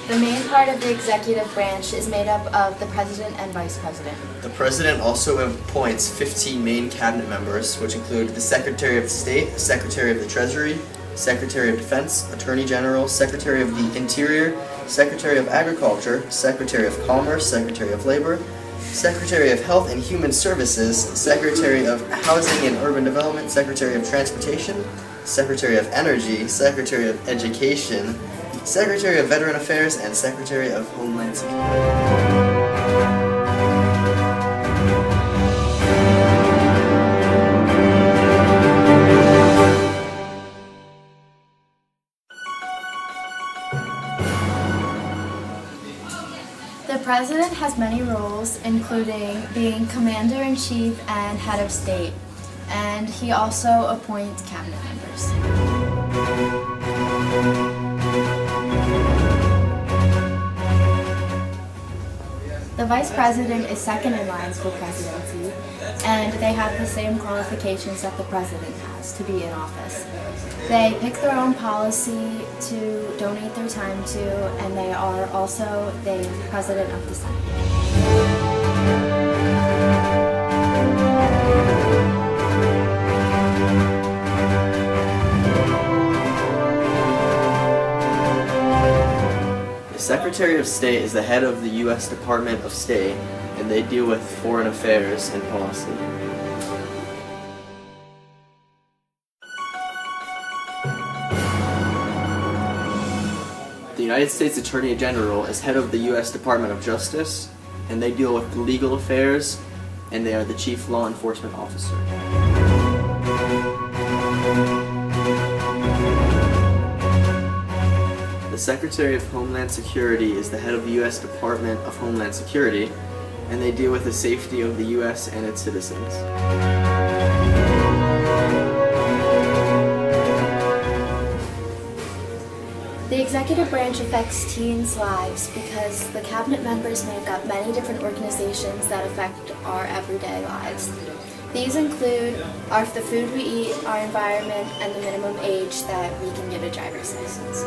The main part of the executive branch is made up of the president and vice president. The president also appoints 15 main cabinet members, which include the Secretary of State, Secretary of the Treasury, Secretary of Defense, Attorney General, Secretary of the Interior, Secretary of Agriculture, Secretary of Commerce, Secretary of Labor, Secretary of Health and Human Services, Secretary of Housing and Urban Development, Secretary of Transportation, Secretary of Energy, Secretary of Education, Secretary of Veteran Affairs, and Secretary of Homeland Security. The president has many roles, including being commander-in-chief and head of state, and he also appoints cabinet members. The vice president is second in line for presidency, and they have the same qualifications that the president has to be in office. They pick their own policy to donate their time to, and they are also the president of the Senate. The Secretary of State is the head of the U.S. Department of State, and they deal with foreign affairs and policy. The United States Attorney General is head of the U.S. Department of Justice, and they deal with legal affairs, and they are the chief law enforcement officer. The Secretary of Homeland Security is the head of the U.S. Department of Homeland Security, and they deal with the safety of the U.S. and its citizens. The executive branch affects teens' lives because the cabinet members make up many different organizations that affect our everyday lives. These include the food we eat, our environment, and the minimum age that we can get a driver's license.